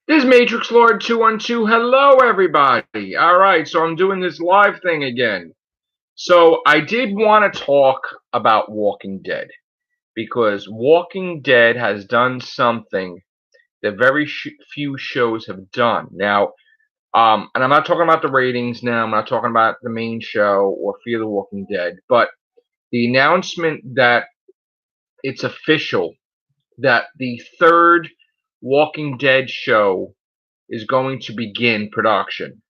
This is Matrixlord212. Hello, everybody. All right, so I'm doing this live thing again. So I did want to talk about Walking Dead because Walking Dead has done something that very few shows have done. Now, and I'm not talking about the ratings now. I'm not talking about the main show or Fear the Walking Dead, but the announcement that it's official that the third Walking Dead show is going to begin production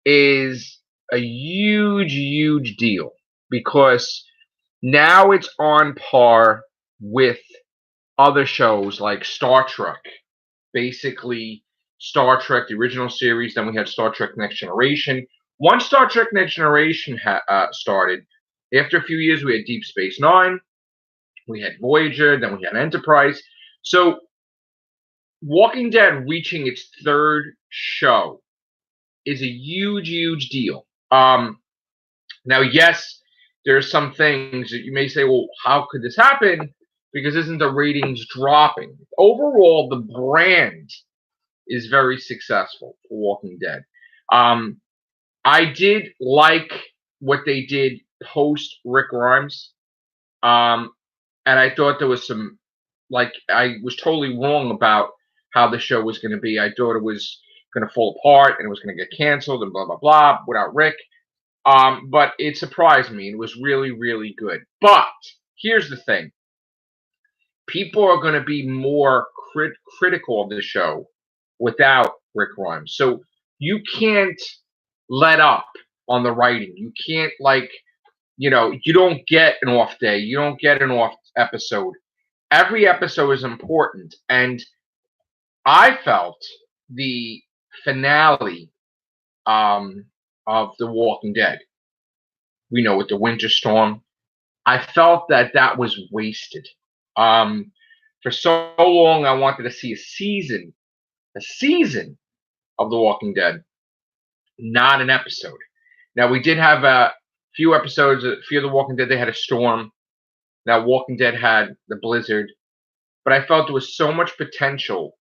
is a huge, huge deal because now it's on par with other shows like Star Trek. Basically, Star Trek, the original series, then we had Star Trek Next Generation. Once Star Trek Next Generation started, after a few years, we had Deep Space Nine, we had Voyager, then we had Enterprise. So, Walking Dead reaching its third show is a huge, huge deal. Now, yes, there are some things that you may say, well, how could this happen? Because isn't the ratings dropping? Overall, the brand is very successful for Walking Dead. Um, I did like what they did post Rick Grimes, um, and I thought there was some, like, I was totally wrong about how the show was going to be. I thought it was going to fall apart and it was going to get canceled and blah blah blah without Rick. But it surprised me. It was really, really good. But here's the thing: people are going to be more critical of the show without Rick Grimes. So you can't let up on the writing. You can't you don't get an off day. You don't get an off episode. Every episode is important, and I felt the finale of The Walking Dead. We know with the winter storm. I felt that that was wasted. Um, for so long, I wanted to see a season of The Walking Dead, not an episode. Now we did have a few episodes. Fear the Walking Dead, they had a storm. Now Walking Dead had the blizzard, but I felt there was so much potential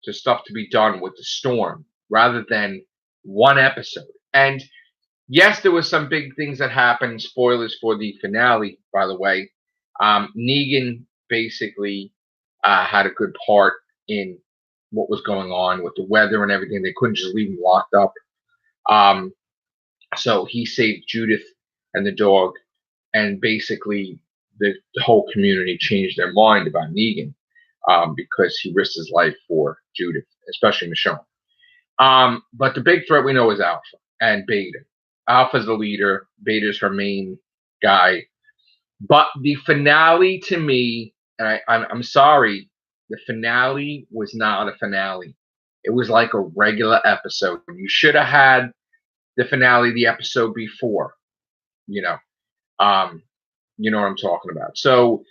to stuff to be done with the storm rather than one episode. And yes, there was some big things that happened. Spoilers for the finale, by the way. Negan basically had a good part in what was going on with the weather and everything. They couldn't just leave him locked up. Um, so he saved Judith and the dog, and basically the whole community changed their mind about Negan because he risked his life for Judith, especially Michonne. But the big threat we know is Alpha and Beta. Alpha's the leader. Beta's her main guy. But the finale to me, and I'm sorry, the finale was not a finale. It was like a regular episode. You should have had the finale the episode before. You know, um, you know what I'm talking about. So,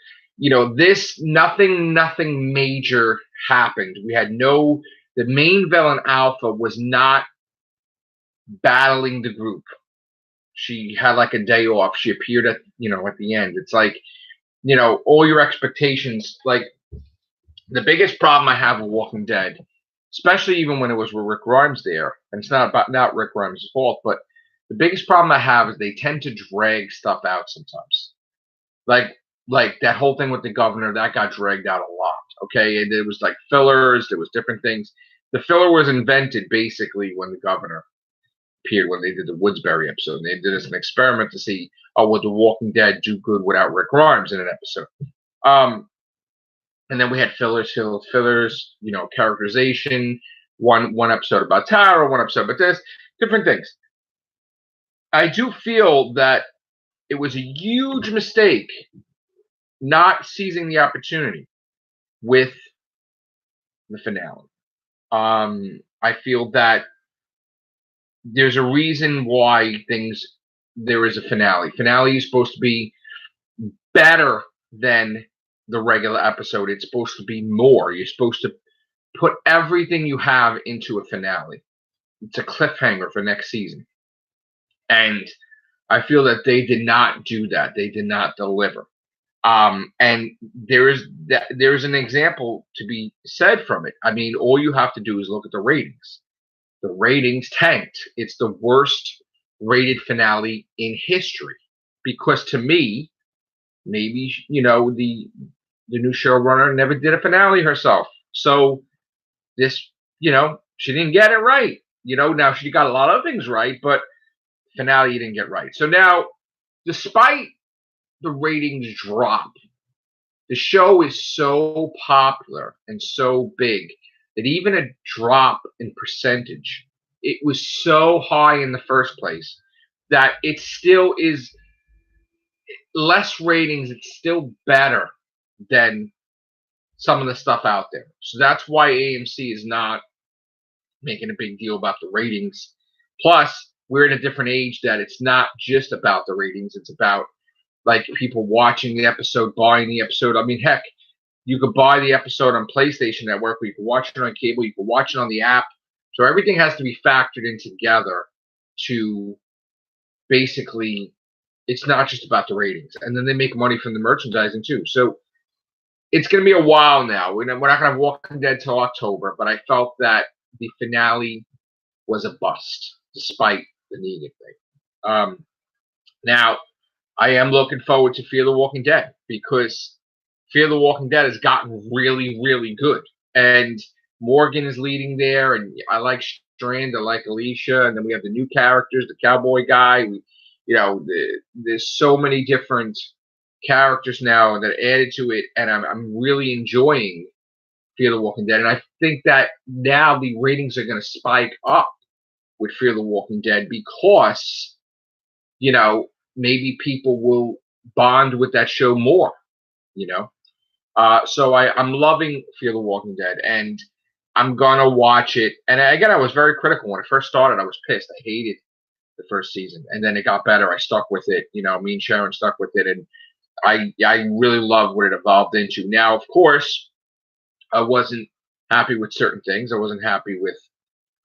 this nothing major happened. We had no the main villain Alpha was not battling the group. She had like a day off. She appeared at the end. It's like, all your expectations, like the biggest problem I have with Walking Dead, especially even when it was with Rick Grimes there, and it's not Rick Grimes' fault, but the biggest problem I have is they tend to drag stuff out sometimes. Like like that whole thing with the governor, that got dragged out a lot. Okay. And there was like fillers, there was different things. The filler was invented basically when the governor appeared, when they did the Woodsbury episode. And they did this an experiment to see, would The Walking Dead do good without Rick Grimes in an episode? Um, and then we had fillers, characterization. One episode about Tara, one episode about this, different things. I do feel that it was a huge mistake not seizing the opportunity with the finale. I feel that there's a reason why there is a finale. Finale is supposed to be better than the regular episode. It's supposed to be more. You're supposed to put everything you have into a finale. It's a cliffhanger for next season. And I feel that they did not do that. They did not deliver. And there is an example to be said from it. I mean, all you have to do is look at the ratings. The ratings tanked. It's the worst rated finale in history. Because to me, maybe the new showrunner never did a finale herself. So this, she didn't get it right. Now she got a lot of things right, but finale didn't get right. So now, despite the ratings drop, the show is so popular and so big that even a drop in percentage, it was so high in the first place that it still is less ratings. It's still better than some of the stuff out there. So that's why AMC is not making a big deal about the ratings. Plus, we're in a different age that it's not just about the ratings. It's about like people watching the episode, buying the episode. I mean, heck, you could buy the episode on PlayStation Network, or you can watch it on cable, you can watch it on the app. So everything has to be factored in together to basically, it's not just about the ratings. And then they make money from the merchandising too. So it's going to be a while now. We're not going to have Walking Dead till October, but I felt that the finale was a bust, despite the Negan thing. Now, I am looking forward to Fear the Walking Dead because Fear the Walking Dead has gotten really, really good. And Morgan is leading there, and I like Strand, I like Alicia, and then we have the new characters, the cowboy guy. There's so many different characters now that added to it, and I'm really enjoying Fear the Walking Dead. And I think that now the ratings are going to spike up with Fear the Walking Dead because, maybe people will bond with that show more, you know. So I'm loving Fear the Walking Dead, and I'm gonna watch it. And again, I was very critical when it first started. I was pissed. I hated the first season, and then it got better. I stuck with it. Me and Sharon stuck with it, and I really love what it evolved into. Now, of course, I wasn't happy with certain things. I wasn't happy with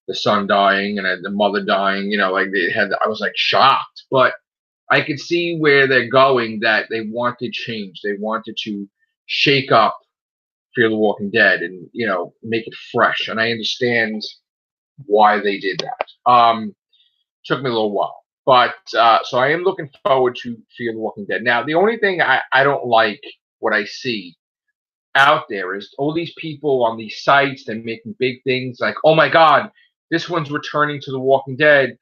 the son dying and the mother dying. I was like shocked, but I could see where they're going. That they wanted change. They wanted to shake up Fear the Walking Dead and make it fresh. And I understand why they did that. Took me a little while, but so I am looking forward to Fear the Walking Dead. Now, the only thing I don't like what I see out there is all these people on these sites. They're making big things like, oh my God, this one's returning to The Walking Dead.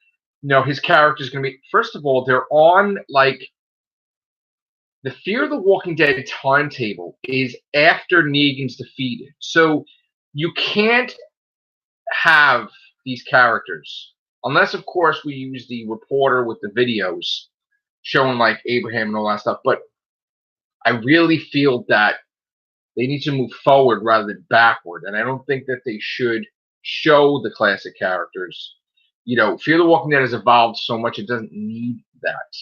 His character's going to be. First of all, they're on like the Fear the Walking Dead timetable is after Negan's defeated. So you can't have these characters unless, of course, we use the reporter with the videos showing like Abraham and all that stuff. But I really feel that they need to move forward rather than backward. And I don't think that they should show the classic characters. Fear the Walking Dead has evolved so much, it doesn't need that,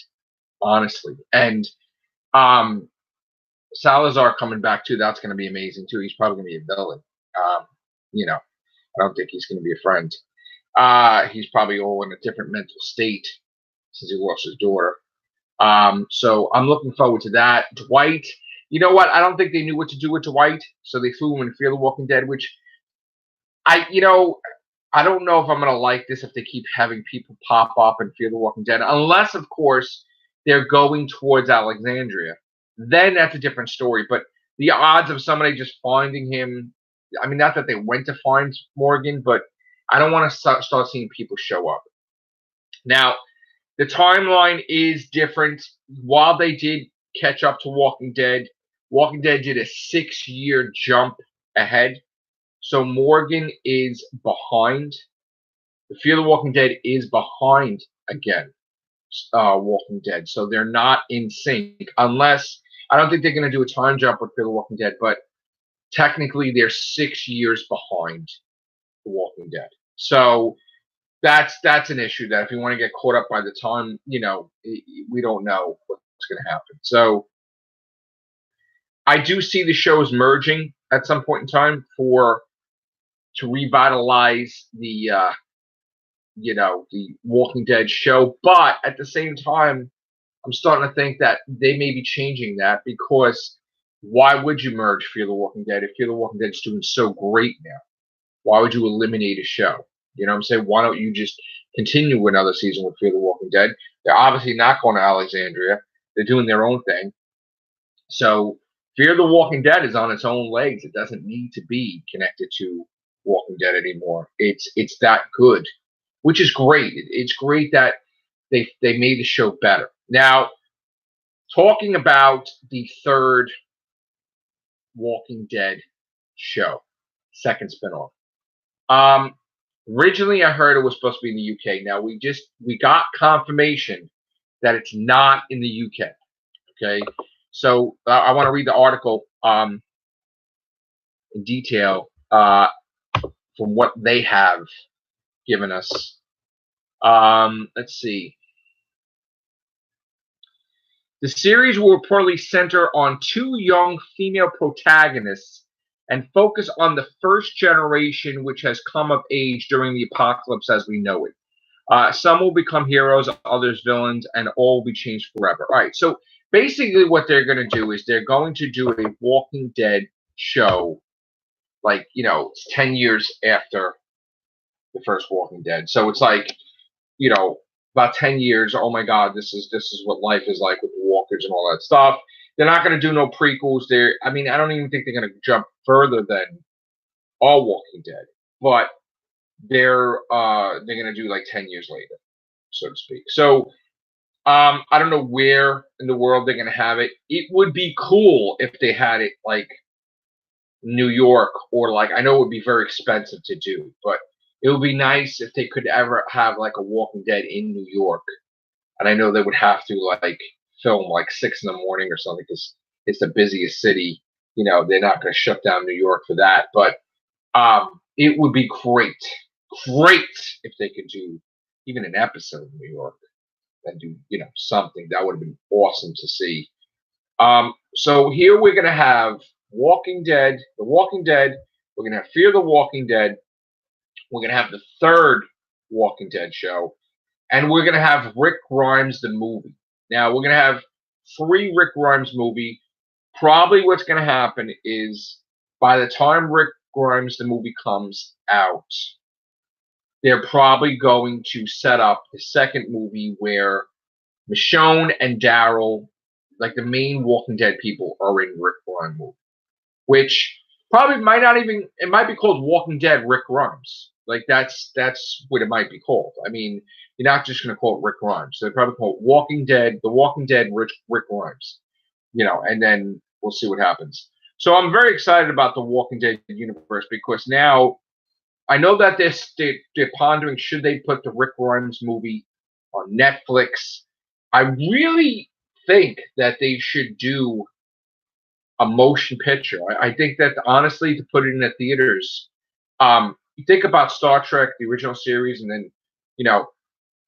honestly. And Salazar coming back too, that's going to be amazing too. He's probably going to be a villain. I don't think he's going to be a friend. He's probably all in a different mental state since he lost his daughter. So I'm looking forward to that. Dwight, you know what? I don't think they knew what to do with Dwight, so they threw him in Fear the Walking Dead, which I don't know if I'm going to like this if they keep having people pop up in Fear the Walking Dead, unless, of course, they're going towards Alexandria. Then that's a different story. But the odds of somebody just finding him, I mean, not that they went to find Morgan, but I don't want to start seeing people show up. Now, the timeline is different. While they did catch up to Walking Dead did a 6-year jump ahead. So Morgan is behind. The Fear the Walking Dead is behind again. Walking Dead. So they're not in sync unless I don't think they're going to do a time jump with Fear the Walking Dead, but technically they're 6 years behind The Walking Dead. So that's an issue that if you want to get caught up by the time, we don't know what's going to happen. So I do see the shows merging at some point in time to revitalize the Walking Dead show, but at the same time, I'm starting to think that they may be changing that because why would you merge Fear the Walking Dead if Fear the Walking Dead is doing so great now? Why would you eliminate a show? You know what I'm saying? Why don't you just continue another season with Fear the Walking Dead? They're obviously not going to Alexandria. They're doing their own thing. So Fear the Walking Dead is on its own legs. It doesn't need to be connected to Walking Dead anymore. It's that good, which is great. It's great that they made the show better. Now, talking about the third Walking Dead show, second spinoff. Originally I heard it was supposed to be in the UK. Now we got confirmation that it's not in the UK. Okay, so I want to read the article in detail from what they have given us. Let's see. The series will reportedly center on two young female protagonists and focus on the first generation which has come of age during the apocalypse as we know it. Some will become heroes, others villains, and all will be changed forever. All right, so basically what they're going to do is they're going to do a Walking Dead show, like, you know, it's 10 years after the first Walking Dead. So it's like, you know, about 10 years, oh my God, this is what life is like with the walkers and all that stuff. They're not going to do no prequels. I mean, I don't even think they're going to jump further than All Walking Dead, but they're going to do like 10 years later, so to speak. So I don't know where in the world they're going to have it. It would be cool if they had it like New York, or like, I know it would be very expensive to do, but it would be nice if they could ever have like a Walking Dead in New York. And I know they would have to like film like 6 in the morning or something because it's the busiest city. You know, they're not going to shut down New York for that. But it would be great if they could do even an episode in New York and do, you know, something that would have been awesome to see. So here we're going to have Walking Dead, The Walking Dead. We're going to have Fear the Walking Dead. We're going to have the third Walking Dead show. And we're going to have Rick Grimes, the movie. Now, we're going to have 3 Rick Grimes movie. Probably what's going to happen is by the time Rick Grimes, the movie comes out, they're probably going to set up the second movie where Michonne and Daryl, like the main Walking Dead people, are in Rick Grimes movie. Which probably might not even, it might be called Walking Dead Rick Grimes. Like that's what it might be called. I mean, you're not just going to call it Rick Grimes. So they probably call it Walking Dead, The Walking Dead Rick Grimes. You know, and then we'll see what happens. So I'm very excited about the Walking Dead universe because now I know that they're pondering, should they put the Rick Grimes movie on Netflix. I really think that they should do a motion picture. I think that honestly, to put it in the theaters, you think about Star Trek, the original series, and then, you know,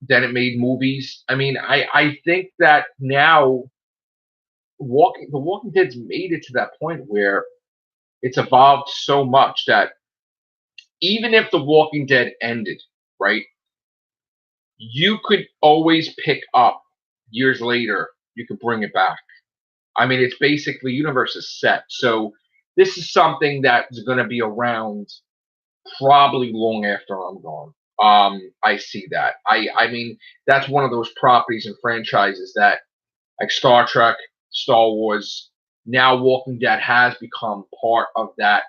then it made movies. I mean, I think that now the Walking Dead's made it to that point where it's evolved so much that even if the Walking Dead ended, right, you could always pick up years later. You could bring it back. I mean, it's basically universe is set. So this is something that's going to be around probably long after I'm gone. I see that. I mean, that's one of those properties and franchises that, like Star Trek, Star Wars, now Walking Dead has become part of that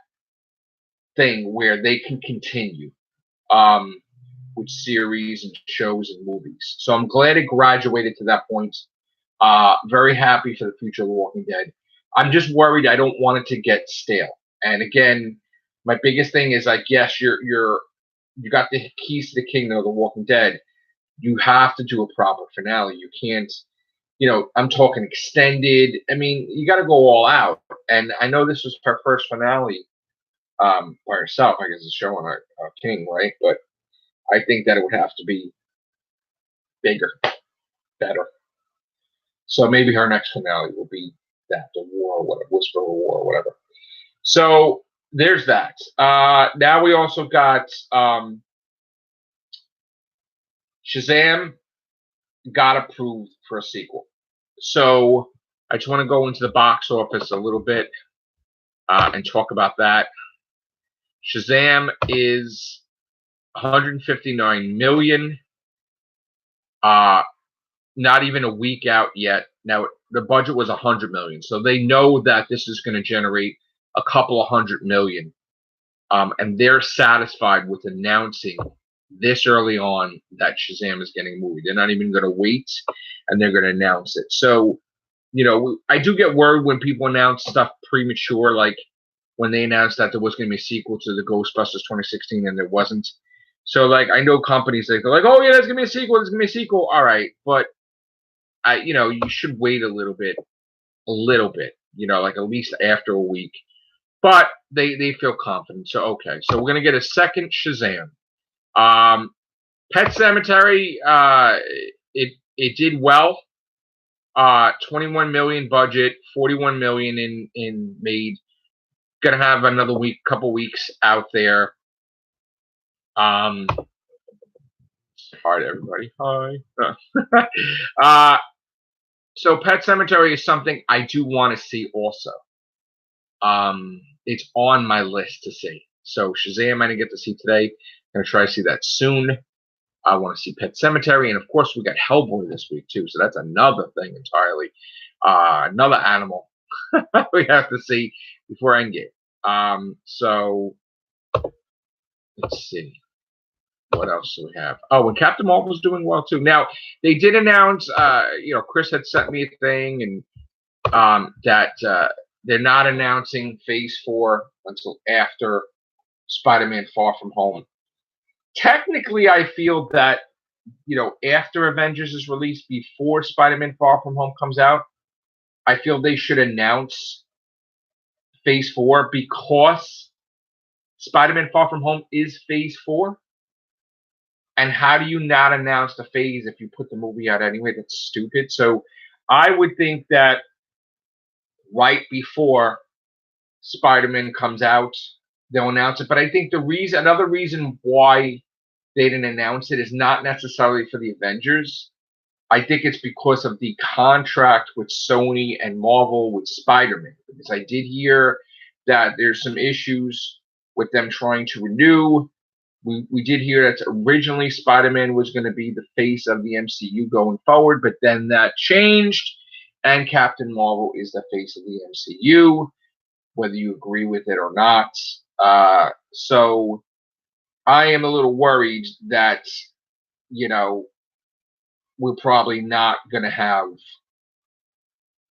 thing where they can continue with series and shows and movies. So I'm glad it graduated to that point. Very happy for the future of The Walking Dead. I'm just worried I don't want it to get stale. And again, my biggest thing is like, yes, you got the keys to the kingdom of The Walking Dead. You have to do a proper finale. You can't, you know, I'm talking extended. I mean, you got to go all out. And I know this was her first finale by herself. I guess it's showing our king, right? But I think that it would have to be bigger, better. So maybe her next finale will be that, the war, or whatever, Whisper of War, or whatever. So there's that. Now we also got Shazam got approved for a sequel. So I just want to go into the box office a little bit and talk about that. Shazam is 159 million. Not even a week out yet. Now the budget was 100 million, so they know that this is going to generate a couple of 100 million, and they're satisfied with announcing this early on that Shazam is getting a movie. They're not even going to wait, and they're going to announce it. So, I do get worried when people announce stuff premature, like when they announced that there was going to be a sequel to the Ghostbusters 2016 and there wasn't. So, like, I know companies that go like, "Oh yeah, there's going to be a sequel. There's going to be a sequel." All right, but you should wait a little bit, like at least after a week. But they feel confident. So okay, so we're gonna get a second Shazam. Pet Cemetery, it did well. 21 million budget, 41 million in made. Gonna have another couple weeks out there. Hi to everybody. Hi. So Pet Cemetery is something I do want to see also. It's on my list to see. So Shazam I didn't get to see today. I'm gonna try to see that soon. I want to see Pet Cemetery, and of course we got Hellboy this week too. So that's another thing entirely. Another animal we have to see before Endgame. So let's see. What else do we have? Oh, and Captain Marvel's doing well too. Now they did announce, Chris had sent me a thing, and that they're not announcing Phase 4 until after Spider-Man: Far From Home. Technically, I feel that after Avengers is released, before Spider-Man: Far From Home comes out, I feel they should announce Phase 4 because Spider-Man: Far From Home is Phase 4. And how do you not announce the phase if you put the movie out anyway? That's stupid. So I would think that right before Spider-Man comes out, they'll announce it. But I think another reason why they didn't announce it is not necessarily for the Avengers. I think it's because of the contract with Sony and Marvel with Spider-Man. Because I did hear that there's some issues with them trying to renew. We did hear that originally Spider-Man was going to be the face of the MCU going forward, but then that changed, and Captain Marvel is the face of the MCU, whether you agree with it or not. So I am a little worried that, we're probably not going to have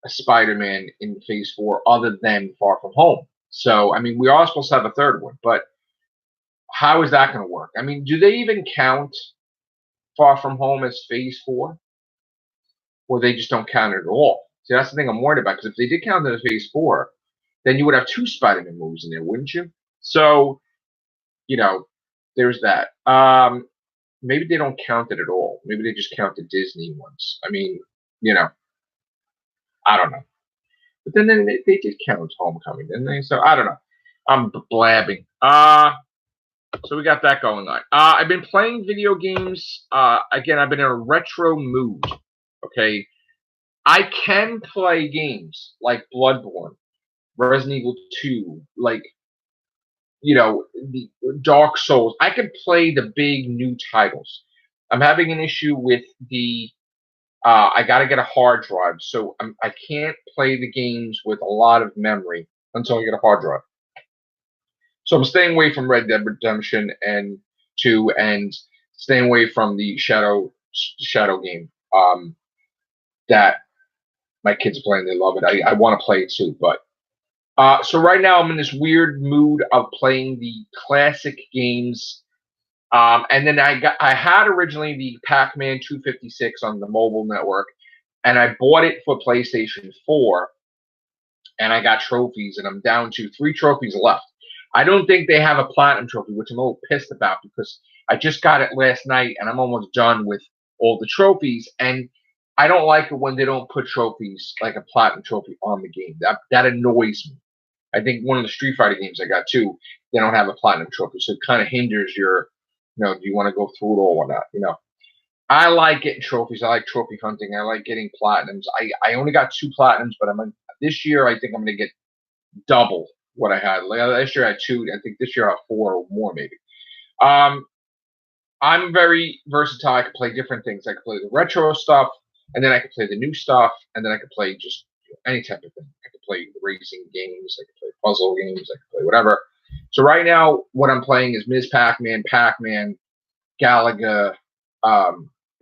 a Spider-Man in Phase 4 other than Far From Home. So, I mean, we are supposed to have a third one, but how is that going to work? I mean, do they even count Far From Home as Phase 4? Or they just don't count it at all? See, that's the thing I'm worried about, because if they did count it as Phase 4, then you would have 2 Spider-Man movies in there, wouldn't you? So, there's that. Maybe they don't count it at all. Maybe they just count the Disney ones. I mean, I don't know. But then they did count Homecoming, didn't they? So I don't know. I'm blabbing. So we got that going on. I've been playing video games. Again, I've been in a retro mood. Okay. I can play games like Bloodborne, Resident Evil 2, like, the Dark Souls. I can play the big new titles. I'm having an issue with I got to get a hard drive, so I can't play the games with a lot of memory until I get a hard drive. So I'm staying away from Red Dead Redemption and 2, and staying away from the Shadow game that my kids are playing. They love it. I want to play it too, but so right now I'm in this weird mood of playing the classic games. And then I had originally the Pac-Man 256 on the mobile network, and I bought it for PlayStation 4, and I got trophies, and I'm down to 3 trophies left. I don't think they have a platinum trophy, which I'm a little pissed about, because I just got it last night, and I'm almost done with all the trophies, and I don't like it when they don't put trophies, like a platinum trophy, on the game. That annoys me. I think one of the Street Fighter games I got too, they don't have a platinum trophy, so it kind of hinders your, do you want to go through it all or not? I like getting trophies. I like trophy hunting. I like getting platinums. I only got 2 platinums, but this year I think I'm gonna get double what I had. Last year I had 2. I think this year I have 4 or more maybe. Um, I'm very versatile. I can play different things. I can play the retro stuff, and then I can play the new stuff, and then I can play just any type of thing. I can play racing games. I can play puzzle games. I can play whatever. So right now, what I'm playing is Ms. Pac-Man, Galaga,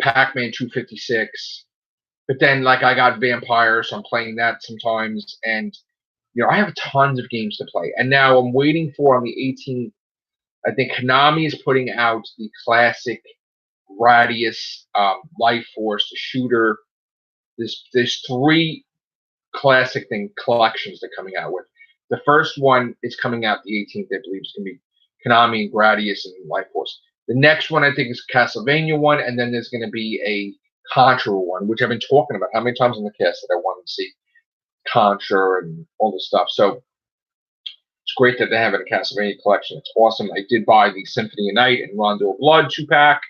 Pac-Man 256. But then, like, I got Vampire, so I'm playing that sometimes. And, I have tons of games to play. And now I'm waiting for on the 18th. I think Konami is putting out the classic Gradius Life Force, the shooter. There's 3 classic thing collections they're coming out with. The first one is coming out the 18th, I believe. It's going to be Konami and Gradius and Life Force. The next one, I think, is Castlevania one, and then there's going to be a Contra one, which I've been talking about. How many times on the cast that I wanted to see Contra and all this stuff. So it's great that they have it in a Castlevania collection. It's awesome. I did buy the Symphony of Night and Rondo of Blood 2-pack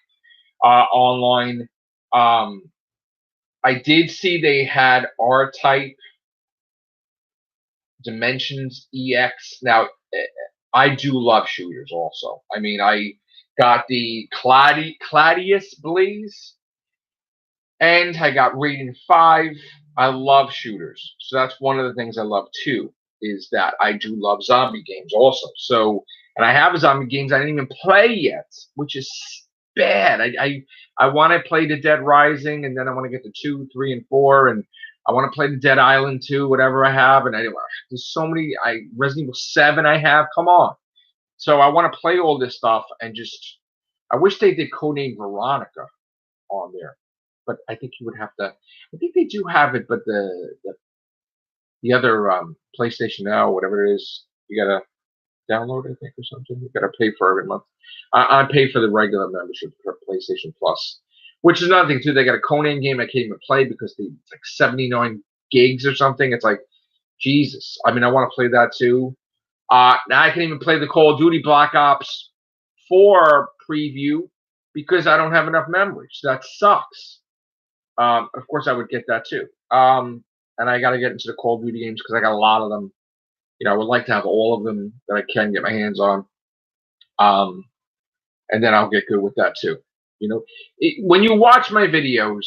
online. I did see they had R-Type Dimensions EX. Now, I do love shooters also. I mean, I got the Cladius Blaze, and I got Raiden 5. I love shooters. So that's one of the things I love too, is that I do love zombie games also. So, and I have zombie games I didn't even play yet, which is bad. I want to play the Dead Rising, and then I want to get to 2, 3, and 4, and I want to play the Dead Island 2, whatever I have. And there's so many. Resident Evil 7 I have. Come on. So I want to play all this stuff and just. I wish they did Codename Veronica on there, but I think you would have to. I think they do have it, but the other PlayStation Now, whatever it is, you gotta download, I think, or something. You gotta pay for every month. I pay for the regular membership for PlayStation Plus, which is another thing too. They got a Conan game I can't even play because it's like 79 gigs or something. It's like Jesus. I mean, I want to play that too. Now I can even play the Call of Duty Black Ops 4 preview because I don't have enough memory. So that sucks. Of course, I would get that too. And I got to get into the Call of Duty games because I got a lot of them. I would like to have all of them that I can get my hands on. And then I'll get good with that too. When you watch my videos,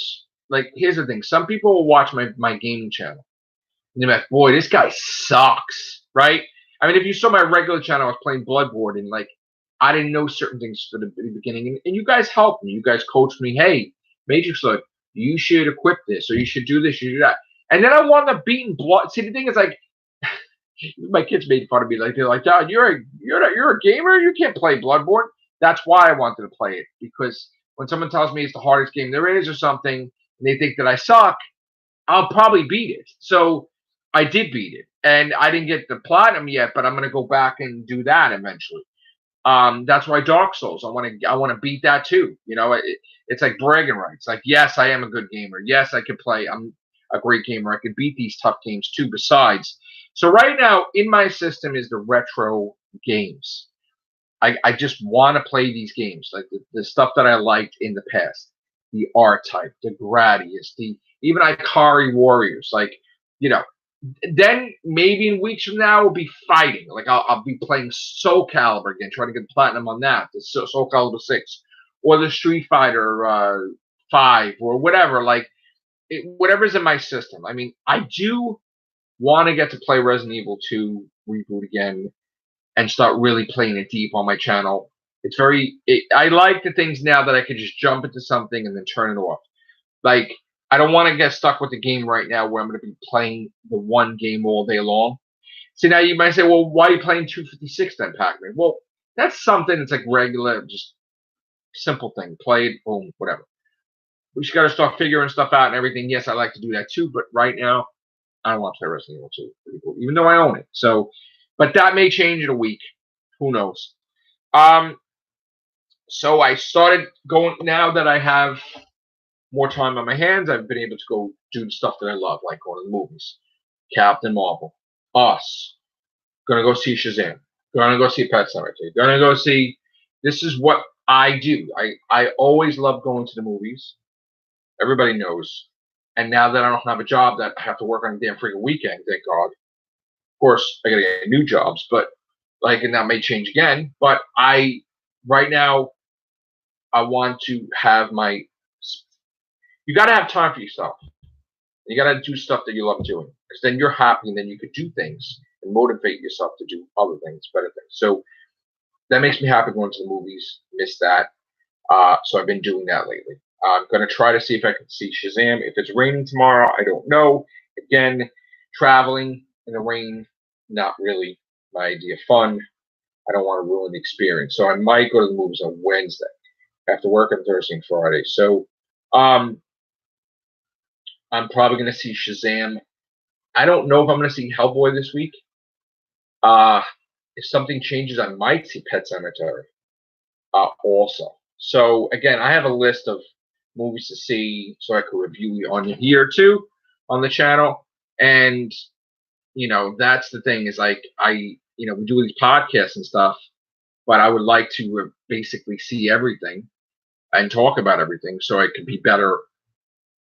like, here's the thing. Some people will watch my gaming channel. And they're like, boy, this guy sucks, right? I mean, if you saw my regular channel, I was playing Bloodborne, and, like, I didn't know certain things for the beginning. And you guys helped me. You guys coached me. Hey, Matrixlord, you should equip this, or you should do this, you should do that. And then I wound up beating blood. See, the thing is, like, my kids made fun of me. Like, they're like, Dad, you're a gamer. You can't play Bloodborne. That's why I wanted to play it, because when someone tells me it's the hardest game there is or something, and they think that I suck, I'll probably beat it. So I did beat it, and I didn't get the platinum yet, but I'm gonna go back and do that eventually. That's why Dark Souls. I want to beat that too. It's like bragging rights. Like, yes, I am a good gamer. Yes, I can play. I'm a great gamer. I can beat these tough games too. Besides, so right now in my system is the retro games. I just want to play these games, like the stuff that I liked in the past, the R-Type, the Gradius, the even Ikari Warriors. Like, then maybe in weeks from now we'll be fighting. Like, I'll be playing Soul Calibur again, trying to get platinum on that, the Soul Calibur 6, or the Street Fighter 5, or whatever. Like, whatever's in my system. I mean, I do want to get to play Resident Evil 2 reboot again and start really playing it deep on my channel. I like the things now that I can just jump into something and then turn it off. Like, I don't want to get stuck with the game right now where I'm going to be playing the one game all day long. See, now you might say, well, why are you playing 256 then, Pac-Man? Well, that's something that's like regular, just simple thing. Play it, boom, whatever. We just got to start figuring stuff out and everything. Yes, I like to do that too, but right now, I don't want to play Resident Evil 2, even though I own it. So, but that may change in a week. Who knows? So I started going, now that I have more time on my hands, I've been able to go do the stuff that I love, like going to the movies. Captain Marvel, Us, gonna go see Shazam, gonna go see Pet Sematary, gonna go see. This is what I do. I always love going to the movies. Everybody knows. And now that I don't have a job that I have to work on a damn freaking weekend, thank God. Of course, I gotta get new jobs, but like, and that may change again. But right now, I want to have my. You got to have time for yourself. You got to do stuff that you love doing, because then you're happy, and then you could do things and motivate yourself to do other things, better things. So that makes me happy going to the movies. Miss that. So I've been doing that lately. I'm going to try to see if I can see Shazam. If it's raining tomorrow, I don't know. Again, traveling in the rain, not really my idea of fun. I don't want to ruin the experience. So I might go to the movies on Wednesday after work on Thursday and Friday. So I'm probably going to see Shazam. I don't know if I'm going to see Hellboy this week. If something changes, I might see Pet Sematary also. So again, I have a list of movies to see so I could review on here too on the channel. And that's the thing, is like we do these podcasts and stuff, but I would like to basically see everything and talk about everything so I can be better,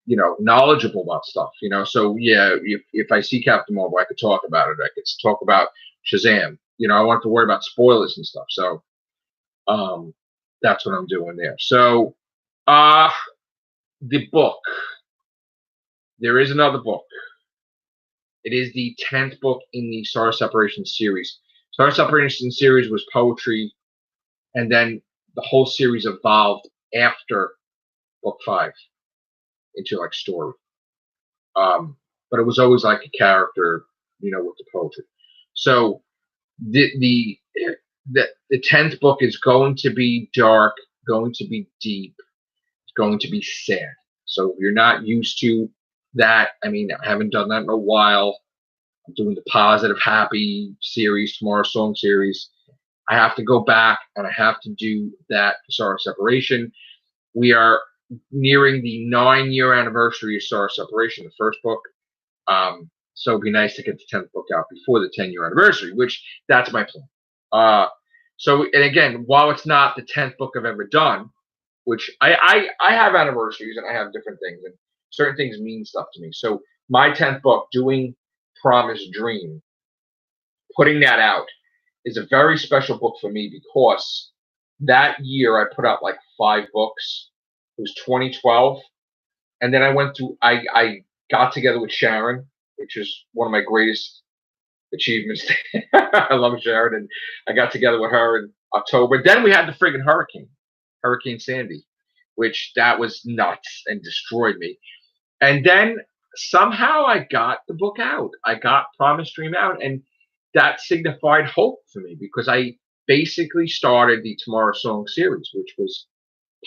knowledgeable about stuff. So yeah, if I see Captain Marvel, I could talk about it. I could talk about Shazam. I don't have to worry about spoilers and stuff. So that's what I'm doing there. So the book. There is another book. It is the 10th book in the Star Separation series. Star Separation series was poetry, and then the whole series evolved after book 5 into like story. But it was always like a character, with the poetry. So the 10th book is going to be dark, going to be deep, it's going to be sad. So if you're not used to that, I haven't done that in a while. I'm doing the positive, happy series, Tomorrow Song series. I have to go back and I have to do that for Star Separation. We are nearing the 9-year anniversary of Star Separation, the first book. So it'd be nice to get the 10th book out before the 10-year anniversary, which that's my plan. And again, while it's not the 10th book I've ever done, which I have anniversaries and I have different things, and certain things mean stuff to me. So my 10th book, doing Promise Dream, putting that out is a very special book for me, because that year I put out like 5 books. It was 2012. And then I went through, I got together with Sharon, which is one of my greatest achievements. I love Sharon, and I got together with her in October. Then we had the friggin' Hurricane Sandy, which that was nuts and destroyed me. And then somehow I got the book out. I got Promise Dream out, and that signified hope for me, because I basically started the Tomorrow Song series, which was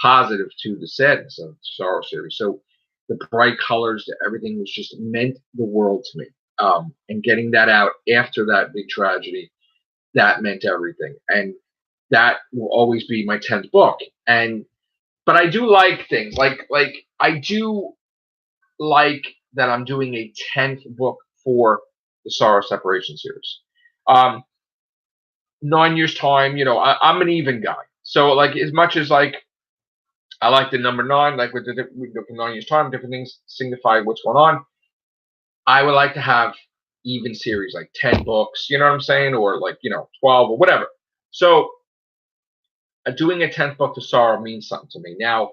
positive to the sadness of the Sorrow series. So the bright colors, everything was just meant the world to me. And getting that out after that big tragedy, that meant everything. And that will always be my 10th book. But I do like things like I do like that I'm doing a 10th book for the Sorrow Separation series. 9 years time, I'm an even guy. So like, as much as like I like the number 9, like with the 9 years time, different things signify what's going on. I would like to have even series, like 10 books, you know what I'm saying? Or like, 12 or whatever. So doing a 10th book for Sorrow means something to me. Now,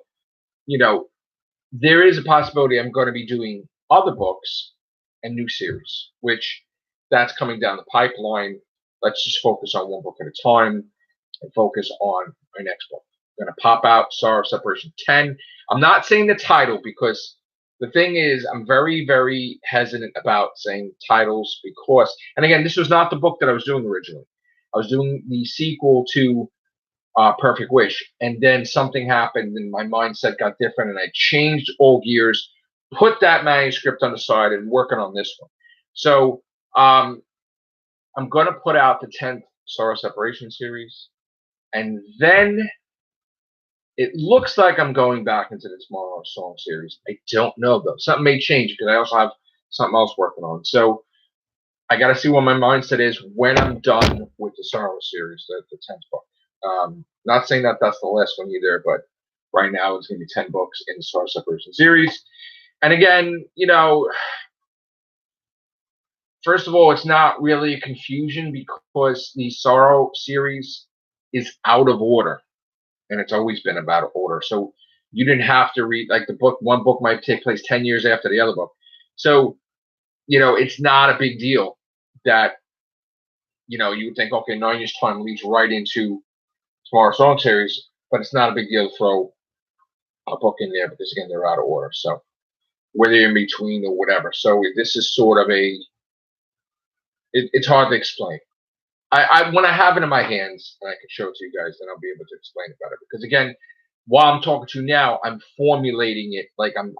there is a possibility I'm going to be doing other books and new series, which that's coming down the pipeline. Let's just focus on one book at a time and focus on my next book. I'm going to pop out Sorrow Separation 10. I'm not saying the title, because the thing is, I'm very, very hesitant about saying titles, because, and again, this was not the book that I was doing originally. I was doing the sequel to Perfect Wish, and then something happened and my mindset got different, and I changed all gears, put that manuscript on the side, and working on this one. So I'm going to put out the 10th Sorrow Separation series, and then it looks like I'm going back into the Tomorrow Song series. I don't know, though. Something may change, because I also have something else working on. So I got to see what my mindset is when I'm done with the Sorrow series, the 10th book. Not saying that that's the last one either, but Right now, it's going to be 10 books in the Star Separation series. And again, first of all, it's not really a confusion because the Sorrow series is out of order, and it's always been about order. So you didn't have to read like the book. One book might take place 10 years after the other book. So it's not a big deal that you would think, okay, 9 Years Time leads right into Tomorrow's Song series, but it's not a big deal to throw a book in there because again they're out of order. So whether you're in between or whatever. So this is sort of it's hard to explain. I when I have it in my hands and I can show it to you guys, then I'll be able to explain it better. Because again, while I'm talking to you now, I'm formulating it like I'm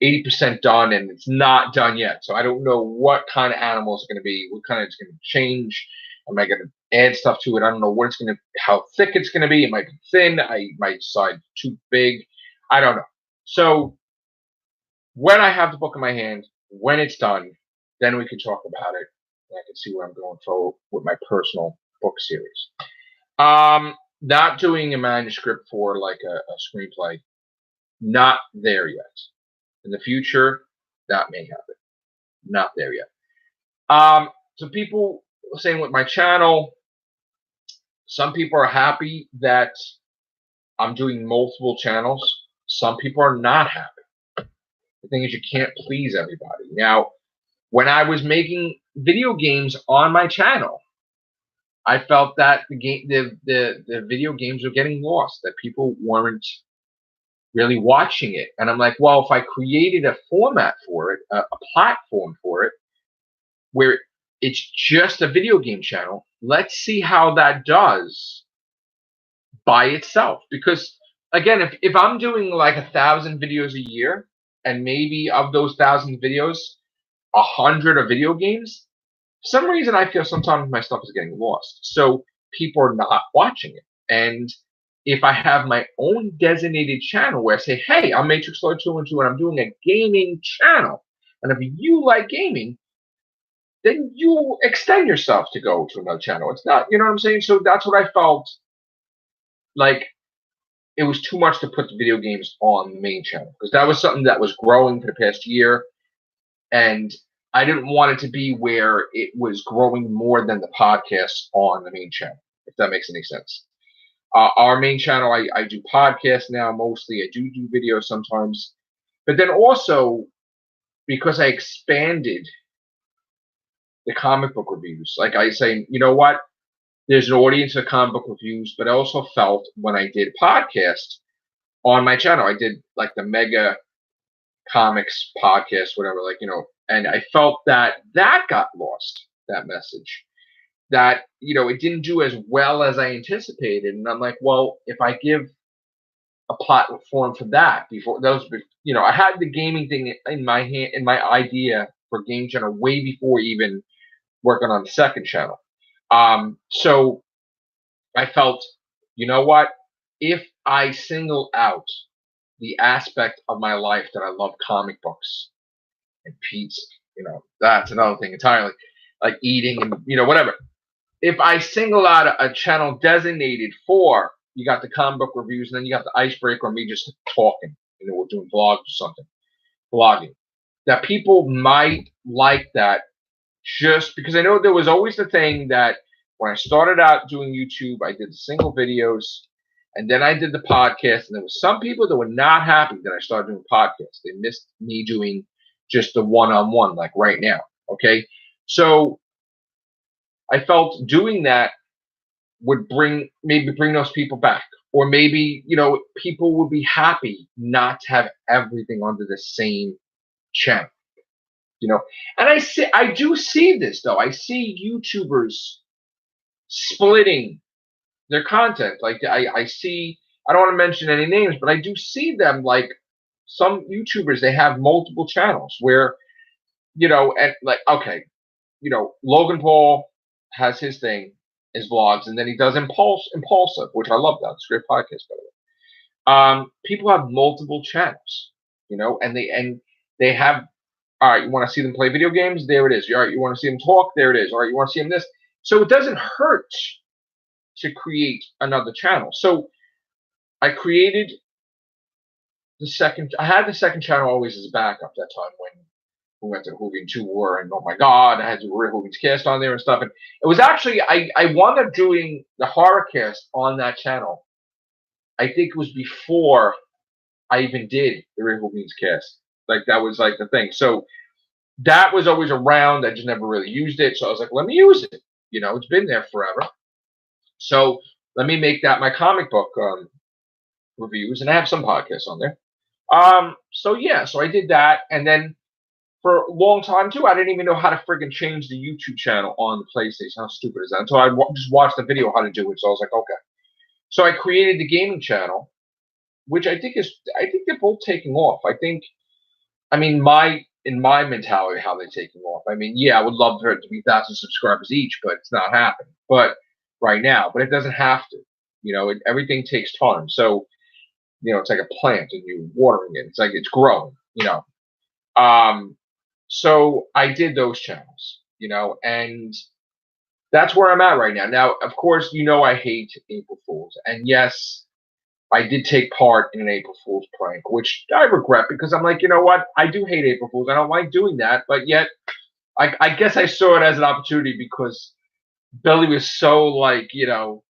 80% done and it's not done yet. So I don't know what kind of animal it's going to be, what kind of it's going to change. Am I going to add stuff to it? I don't know what it's going to, how thick it's going to be. It might be thin. I might decide too big. I don't know. So when I have the book in my hand, when it's done, then we can talk about it. And I can see where I'm going for with my personal book series. Not doing a manuscript for like a screenplay. Not there yet. In the future, that may happen. Not there yet. So people saying with my channel, some people are happy that I'm doing multiple channels. Some people are not happy. The thing is, you can't please everybody. Now, when I was making video games on my channel, I felt that the video games were getting lost, that people weren't really watching it. And I'm like, well, if I created a format for it, a platform for it, where it's just a video game channel, let's see how that does by itself. Because again, if I'm doing like 1,000 videos a year, and maybe of those 1,000 videos, 100 are video games, for some reason I feel sometimes my stuff is getting lost. So people are not watching it. And if I have my own designated channel where I say, hey, I'm Matrixlord212 and I'm doing a gaming channel, and if you like gaming, then you extend yourself to go to another channel. It's not, you know what I'm saying? So that's what I felt like it was too much to put the video games on the main channel because that was something that was growing for the past year. And I didn't want it to be where it was growing more than the podcast on the main channel, if that makes any sense. Our main channel, I do podcasts now mostly. I do videos sometimes. But then also, because I expanded the comic book reviews, like I say, you know what? There's an audience of comic book reviews, but I also felt when I did podcasts on my channel, I did like the Mega Comics podcast, whatever, and I felt that got lost, that message. That, it didn't do as well as I anticipated. And I'm like, well, if I give a platform for that before those, I had the gaming thing in my hand, in my idea for Game Channel way before even working on the second channel. So I felt, you know what? If I single out the aspect of my life that I love comic books and pizza, that's another thing entirely, like eating and, whatever. If I single out a channel designated for, you got the comic book reviews and then you got the icebreaker or me just talking, we're doing vlogs or something, blogging, that people might like that just because I know there was always the thing that when I started out doing YouTube, I did the single videos and then I did the podcast. And there was some people that were not happy that I started doing podcasts. They missed me doing just the one-on-one like right now. Okay. So I felt doing that would maybe bring those people back. Or maybe, people would be happy not to have everything under the same channel. And I do see this though. I see YouTubers splitting their content. Like I see, I don't want to mention any names, but I do see them, like some YouTubers, they have multiple channels where, and like, okay, Logan Paul has his thing, his vlogs, and then he does Impulsive, which I love that. It's a great podcast, by the way. People have multiple channels, and they have, all right, you want to see them play video games? There it is. All right, you want to see them talk? There it is. All right, you want to see them this? So it doesn't hurt to create another channel. So I created I had the second channel always as a backup that time when we went to Hoovian 2 War, and oh my god, I had to read Hoovian's cast on there and stuff. And it was actually, I wound up doing the horror cast on that channel. I think it was before I even did the Real Hoovian's cast. Like, that was like the thing. So that was always around. I just never really used it. So I was like, let me use it. You know, it's been there forever. So let me make that my comic book reviews, and I have some podcasts on there. So yeah, so I did that, and then for a long time too, I didn't even know how to friggin' change the YouTube channel on the PlayStation. How stupid is that? Until I just watched the video how to do it. So I was like, okay. So I created the gaming channel, which I think they're both taking off. I mean, in my mentality, how they're taking off. I mean, yeah, I would love for it to be 1,000 subscribers each, but it's not happening. But right now, but it doesn't have to. You know, everything takes time. So, you know, it's like a plant and you're watering it. It's like it's growing. You know, so I did those channels. You know, and that's where I'm at right now. Now, of course, you know I hate April Fools, and yes, I did take part in an April Fool's prank, which I regret because I'm like, you know what? I do hate April Fools. I don't like doing that, but yet I guess I saw it as an opportunity because Billy was so like, you know,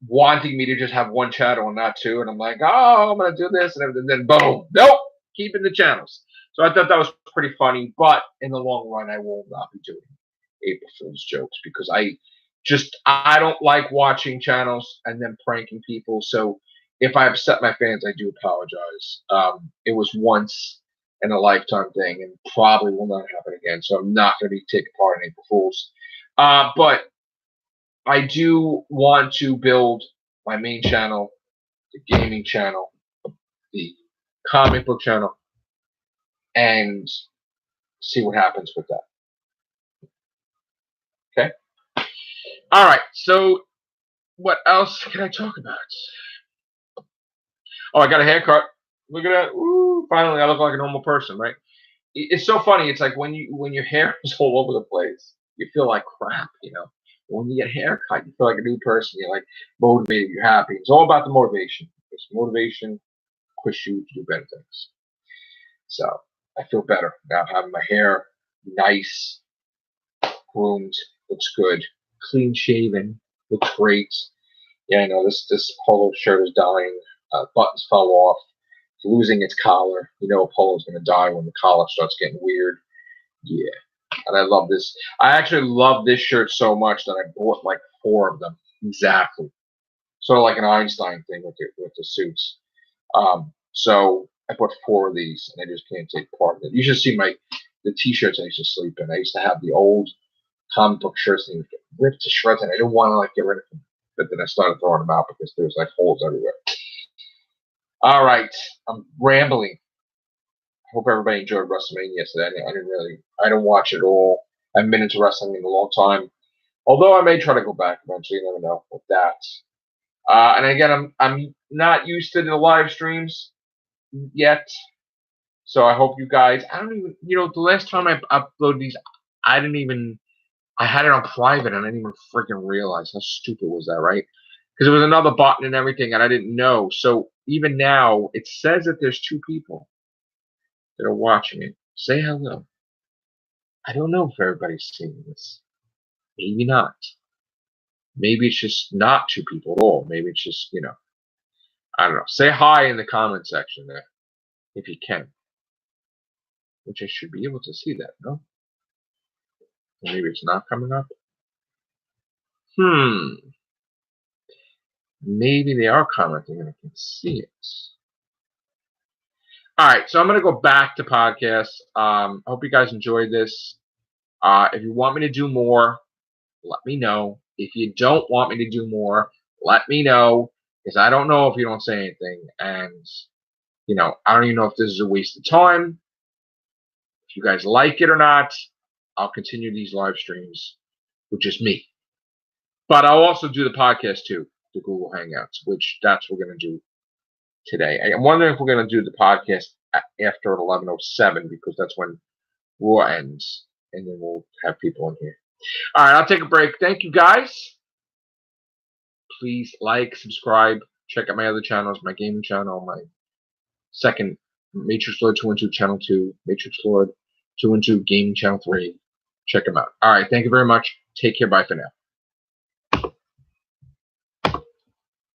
wanting me to just have one channel and not two, and I'm like, oh, I'm gonna do this, and then boom, nope, keeping the channels. So I thought that was pretty funny, but in the long run, I will not be doing April Fool's jokes because I don't like watching channels and then pranking people. So if I upset my fans, I do apologize. It was once in a lifetime thing and probably will not happen again. So I'm not going to be taking part in April Fools. But I do want to build my main channel, the gaming channel, the comic book channel, and see what happens with that. Okay. All right. So what else can I talk about? Oh, I got a haircut. Look at that. Ooh, finally, I look like a normal person, right? It's so funny. It's like when your hair is all over the place, you feel like crap, you know. When you get a haircut, you feel like a new person. You're like motivated. You're happy. It's all about the motivation. Because motivation pushes you to do better things. So I feel better now having my hair nice, groomed, looks good, clean shaven, looks great. Yeah, I know this polo shirt is dying. Buttons fell off. It's losing its collar. You know, a polo's gonna die when the collar starts getting weird. Yeah, and I love this. I actually love this shirt so much that I bought like 4 of them exactly. Sort of like an Einstein thing with the suits. So I bought 4 of these, and I just can't take part of it. You should see the t-shirts I used to sleep in. I used to have the old comic book shirts that would get ripped to shreds, and I didn't want to like get rid of them. But then I started throwing them out because there was like holes everywhere. All right, I'm rambling. Hope everybody enjoyed WrestleMania yesterday. I didn't watch it all. I haven't been into wrestling in a long time. Although I may try to go back eventually. You never know with that. And again, I'm not used to the live streams yet. So I hope you guys. I don't even. You know, the last time I uploaded these, I didn't even. I had it on private, and I didn't even freaking realize how stupid was that, right? Because there was another button and everything, and I didn't know. So even now, it says that there's 2 people that are watching it. Say hello. I don't know if everybody's seeing this. Maybe not. Maybe it's just not 2 people at all. Maybe it's just, you know, I don't know. Say hi in the comment section there, if you can. Which I should be able to see that, no? Maybe it's not coming up. Maybe they are commenting and I can see it. All right, so I'm going to go back to podcasts. I hope you guys enjoyed this. If you want me to do more, let me know. If you don't want me to do more, let me know. Because I don't know if you don't say anything. And, you know, I don't even know if this is a waste of time. If you guys like it or not, I'll continue these live streams with just me. But I'll also do the podcast too, the Google Hangouts, which that's what we're going to do today. I'm wondering if we're going to do the podcast after 11:07 because that's when Raw ends. And then we'll have people in here. All right, I'll take a break. Thank you, guys. Please like, subscribe, check out my other channels, my gaming channel, my Second, Matrixlord212 Channel 2, Matrixlord212 Gaming Channel 3. Check them out. All right, thank you very much. Take care. Bye for now.